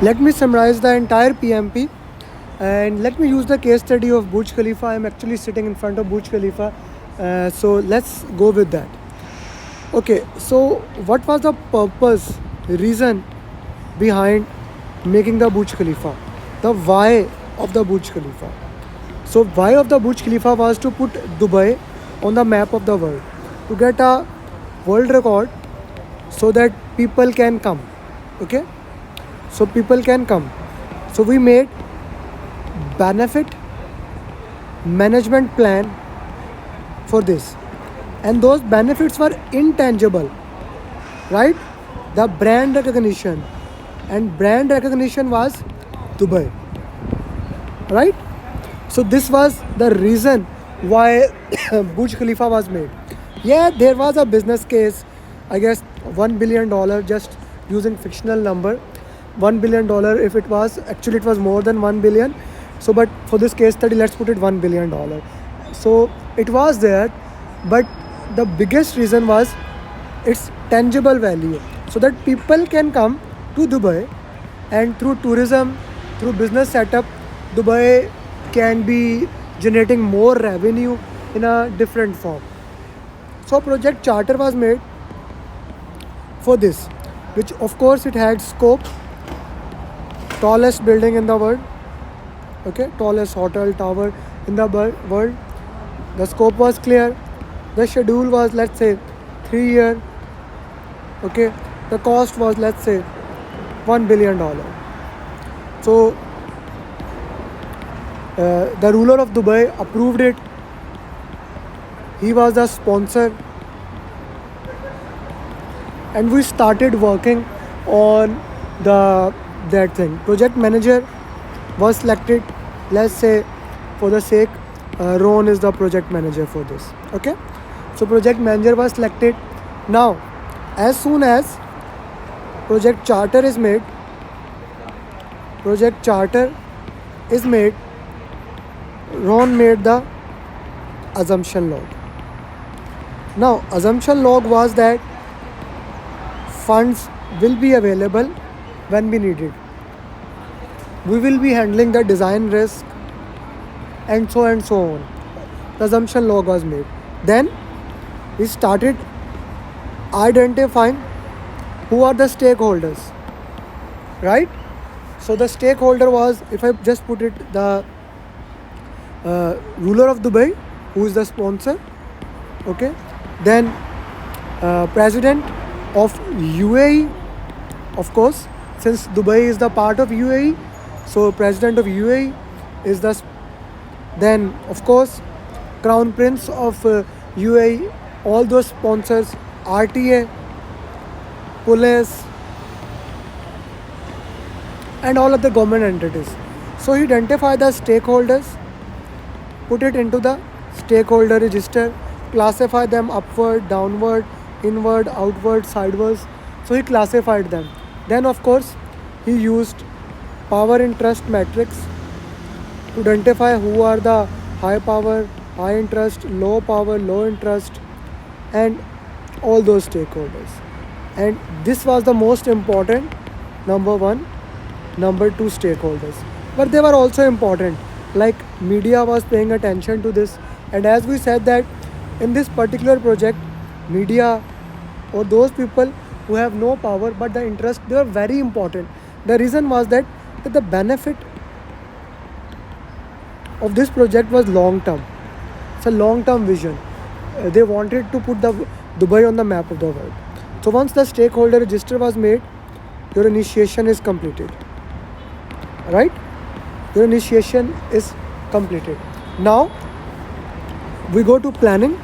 Let me summarize the entire PMP and let me use the case study of Burj Khalifa. I'm actually sitting in front of Burj Khalifa. So let's go with that. Okay, so what was the purpose, reason behind making the Burj Khalifa? The why of the Burj Khalifa. So why of the Burj Khalifa was to put Dubai on the map of the world, to get a world record so that people can come. Okay, so people can come. So we made benefit management plan for this, and those benefits were intangible, right? The brand recognition, and brand recognition was Dubai, right? So this was the reason why Burj Khalifa was made. Yeah, there was a business case, I guess $1 billion, just using fictional number. $1 billion, if it was, actually it was more than 1 billion. So but for this case study, let's put it $1 billion. So it was there, but the biggest reason was its tangible value, so that people can come to Dubai, and through tourism, through business setup, Dubai can be generating more revenue in a different form. So project charter was made for this, which of course it had scope, tallest building in the world, okay, tallest hotel tower in the world. The scope was clear. The schedule was, let's say, 3 year. Okay, the cost was, let's say, $1 billion. So the ruler of Dubai approved it. He was the sponsor, and we started working on that thing. Project manager was selected. Let's say, for the sake, Ron is the project manager for this. Okay, so project manager was selected. Now, as soon as project charter is made, Ron made the assumption log. Now, assumption log was that funds will be available when we need it. We will be handling the design risk, and so on. The assumption log was made. Then we started identifying who are the stakeholders, right? So the stakeholder was, if I just put it, the ruler of Dubai, who is the sponsor. Okay, then president of UAE, of course, since Dubai is the part of UAE, so president of UAE is then of course crown prince of UAE, all those sponsors, RTA, police, and all of the government entities. So he identified the stakeholders, put it into the stakeholder register, classify them upward, downward, inward, outward, sideways. So he classified them. Then of course he used power interest matrix to identify who are the high power, high interest, low power, low interest, and all those stakeholders. And this was the most important, number one. Number two, stakeholders. But they were also important, like media was paying attention to this. And as we said that in this particular project, media or those people who have no power but the interest, they are very important. The reason was that the benefit of this project was long term. It's a long term vision. They wanted to put the Dubai on the map of the world. So once the stakeholder register was made, your initiation is completed, right? Your initiation is completed. Now we go to planning.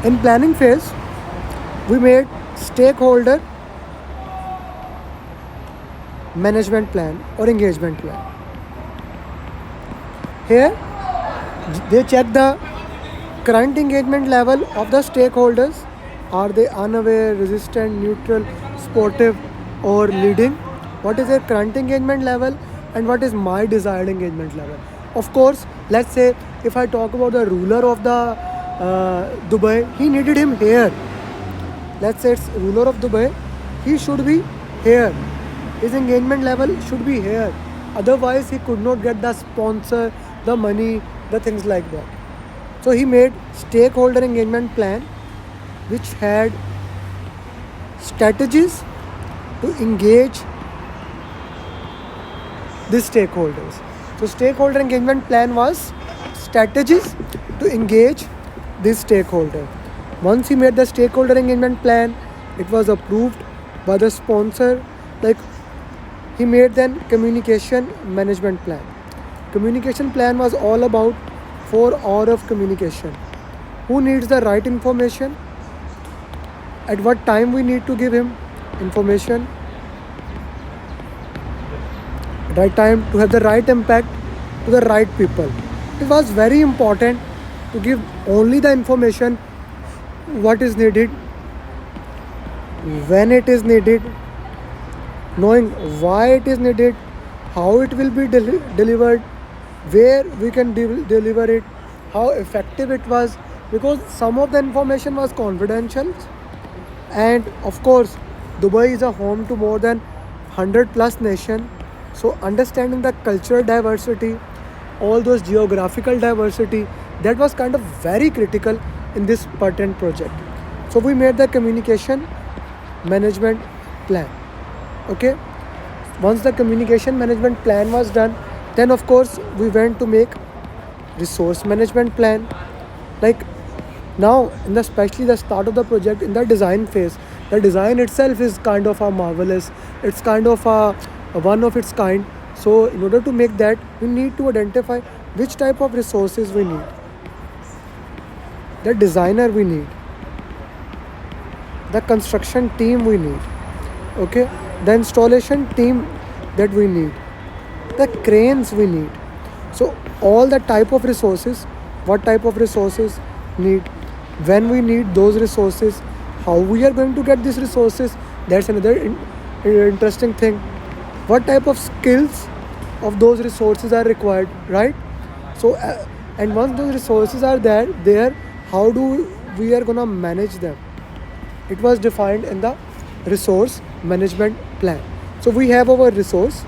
In planning phase, we made stakeholder management plan or engagement plan. Here they check the current engagement level of the stakeholders. Are they unaware, resistant, neutral, sportive, or leading? What is their current engagement level, and what is my desired engagement level? Of course, let's say if I talk about the ruler of the Dubai, he needed him here. Let's say it's ruler of Dubai, he should be here. His engagement level should be here. Otherwise, he could not get the sponsor, the money, the things like that. So he made stakeholder engagement plan, which had strategies to engage the stakeholders. So stakeholder engagement plan was strategies to engage this stakeholder. Once he made the stakeholder engagement plan, it was approved by the sponsor. Like he made then communication management plan. Communication plan was all about 4 hours of communication. Who needs the right information? At what time we need to give him information? Right time to have the right impact to the right people. It was very important to give only the information what is needed, when it is needed, knowing why it is needed, how it will be delivered, where we can deliver it, how effective it was, because some of the information was confidential. And of course, Dubai is a home to more than 100 plus nation. So understanding the cultural diversity, all those geographical diversity, that was kind of very critical in this patent project. So we made the communication management plan. Okay. Once the communication management plan was done, then of course we went to make resource management plan. Like now, in the especially the start of the project, in the design phase, the design itself is kind of a marvelous. It's kind of a one of its kind. So in order to make that, we need to identify which type of resources we need, the designer we need, the construction team we need, okay, the installation team that we need, the cranes we need. So all the type of resources, what type of resources need, when we need those resources, how we are going to get these resources, that's another interesting thing. What type of skills of those resources are required, right? So and once those resources are there, how do we are gonna manage them? It was defined in the resource management plan. So we have our resource,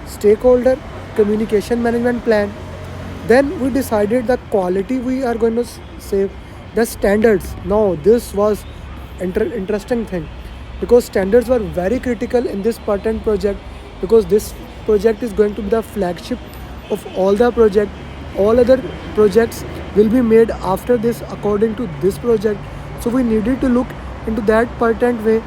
stakeholder, communication management plan. Then we decided the quality we are going to save, the standards. Now this was interesting thing, because standards were very critical in this patent project, because this project is going to be the flagship of all the project. All other projects will be made after this according to this project. So we needed to look into that patent way,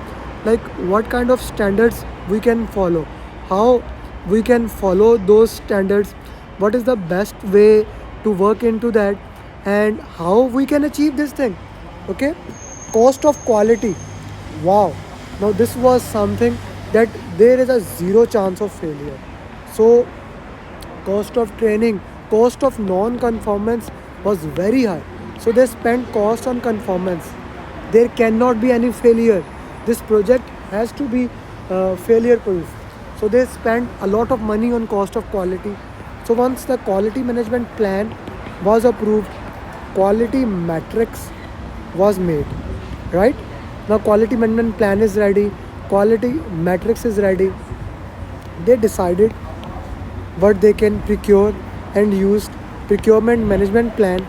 like what kind of standards we can follow, how we can follow those standards, what is the best way to work into that, and how we can achieve this thing. Okay, cost of quality. Wow, now this was something that there is a zero chance of failure. So cost of training, cost of non-conformance was very high. So they spent cost on conformance. There cannot be any failure. This project has to be failure proof. So they spent a lot of money on cost of quality. So once the quality management plan was approved, quality matrix was made, right? Now quality management plan is ready, quality matrix is ready. They decided what they can procure and used procurement management plan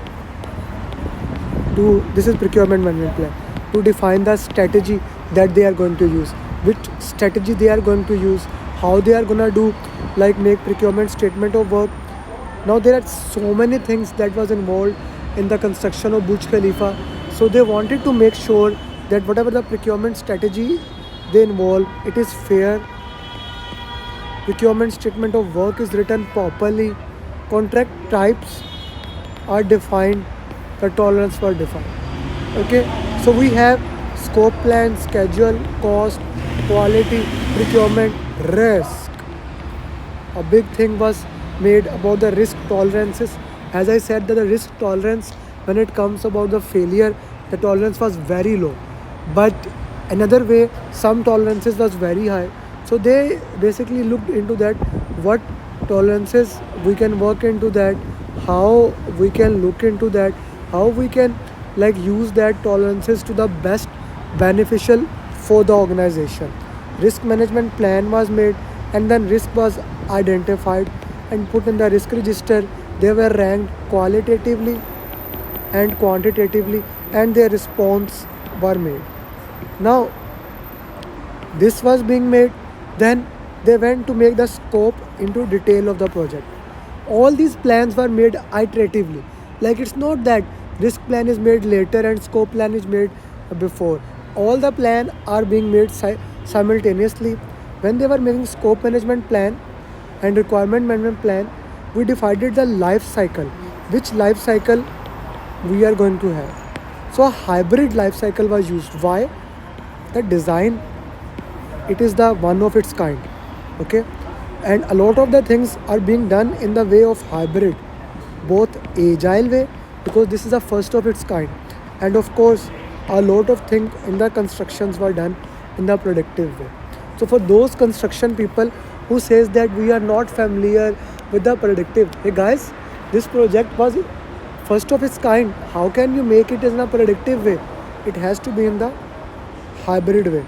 to, this is procurement management plan, to define the strategy that they are going to use, which strategy they are going to use, how they are gonna do, like make procurement statement of work. Now there are so many things that was involved in the construction of Burj Khalifa. So they wanted to make sure that whatever the procurement strategy they involve, it is fair, procurement statement of work is written properly, contract types are defined, the tolerance were defined. Okay, so we have scope plan, schedule, cost, quality, procurement, risk. A big thing was made about the risk tolerances. As I said, that the risk tolerance when it comes about the failure, the tolerance was very low. But another way, some tolerances was very high. So they basically looked into that, what tolerances we can work into that, how we can look into that, how we can like use that tolerances to the best beneficial for the organization. risk management plan was made, and then risk was identified and put in the risk register. They were ranked qualitatively and quantitatively, and their response were made. Now this was being made, then they went to make the scope into detail of the project. All these plans were made iteratively. Like, it's not that risk plan is made later and scope plan is made before. All the plan are being made simultaneously. When they were making scope management plan and requirement management plan, we divided the life cycle, which life cycle we are going to have. So a hybrid life cycle was used. Why? The design, it is the one of its kind. Okay, and a lot of the things are being done in the way of hybrid, both agile way, because this is the first of its kind, and of course a lot of things in the constructions were done in the productive way. So for those construction people who says that we are not familiar with the productive, hey guys, this project was first of its kind. How can you make it in a productive way? It has to be in the hybrid way,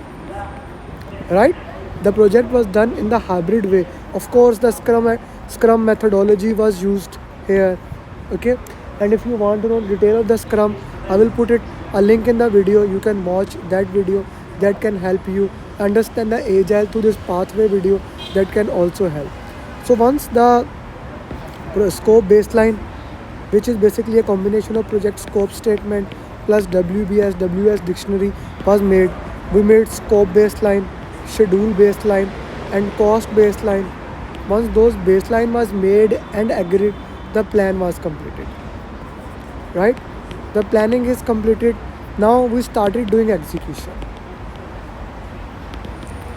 right? The project was done in the hybrid way. Of course the scrum methodology was used here. Okay, and if you want to know detail of the scrum, I will put it a link in the video. You can watch that video, that can help you understand the agile through this pathway video, that can also help. So once the scope baseline, which is basically a combination of project scope statement plus WS dictionary, was made, we made scope baseline, schedule baseline, and cost baseline. Once those baseline was made and agreed, the plan was completed, right? The planning is completed. Now we started doing execution.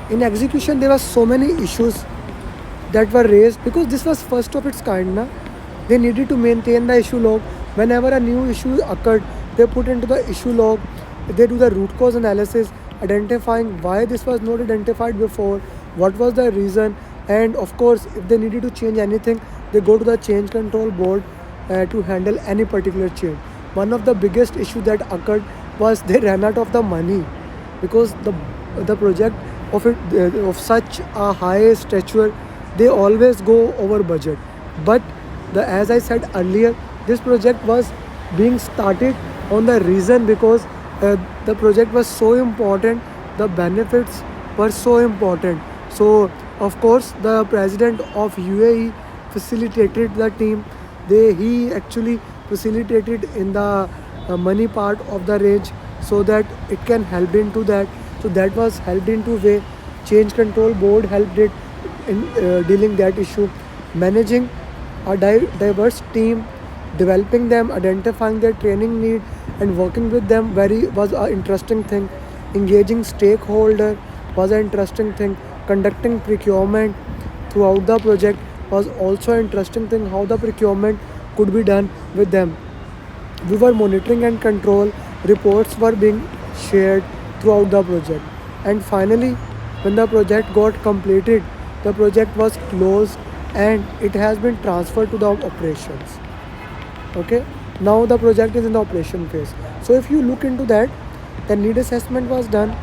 In execution there were so many issues that were raised, because this was first of its kind. They needed to maintain the issue log. Whenever a new issue occurred, they put into the issue log, they do the root cause analysis, identifying why this was not identified before, what was the reason, and of course if they needed to change anything, they go to the change control board to handle any particular change. One of the biggest issue that occurred was they ran out of the money, because the project of such a high stature, they always go over budget. But as I said earlier, this project was being started on the reason because the project was so important, the benefits were so important. So of course the president of UAE facilitated the team. He actually facilitated in the money part of the range, so that it can help into that. So that was helped into way. Change control board helped it in dealing that issue, managing a diverse team, developing them, identifying their training need, and working with them was an interesting thing. Engaging stakeholder was an interesting thing. Conducting procurement throughout the project was also an interesting thing, how the procurement could be done with them. We were monitoring and control, reports were being shared throughout the project. And finally, when the project got completed, the project was closed and it has been transferred to the operations. Okay, now the project is in the operation phase. So if you look into that, the need assessment was done,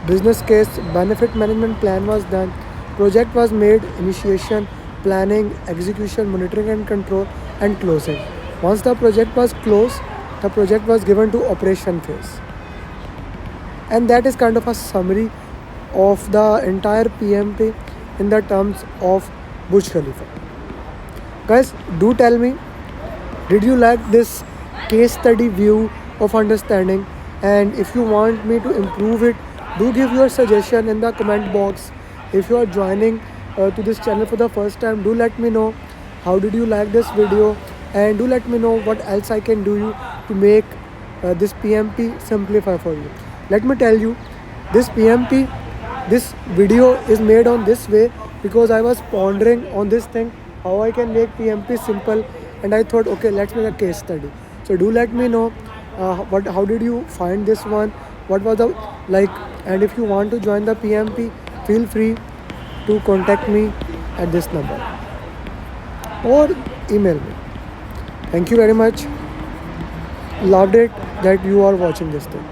business case, benefit management plan was done, project was made, initiation, planning, execution, monitoring and control, and closing. Once the project was closed, the project was given to operation phase. And that is kind of a summary of the entire PMP in the terms of Burj Khalifa. Guys, do tell me, did you like this case study view of understanding? And if you want me to improve it, do give your suggestion in the comment box. If you are joining to this channel for the first time, do let me know how did you like this video, and do let me know what else I can do to make this PMP simplify for you. Let me tell you, this PMP, this video is made on this way because I was pondering on this thing, how I can make PMP simple, and I thought, okay, let's make a case study. So do let me know how did you find this one, what was the like, and if you want to join the PMP, feel free to contact me at this number or email me. Thank you very much. Loved it that you are watching this thing.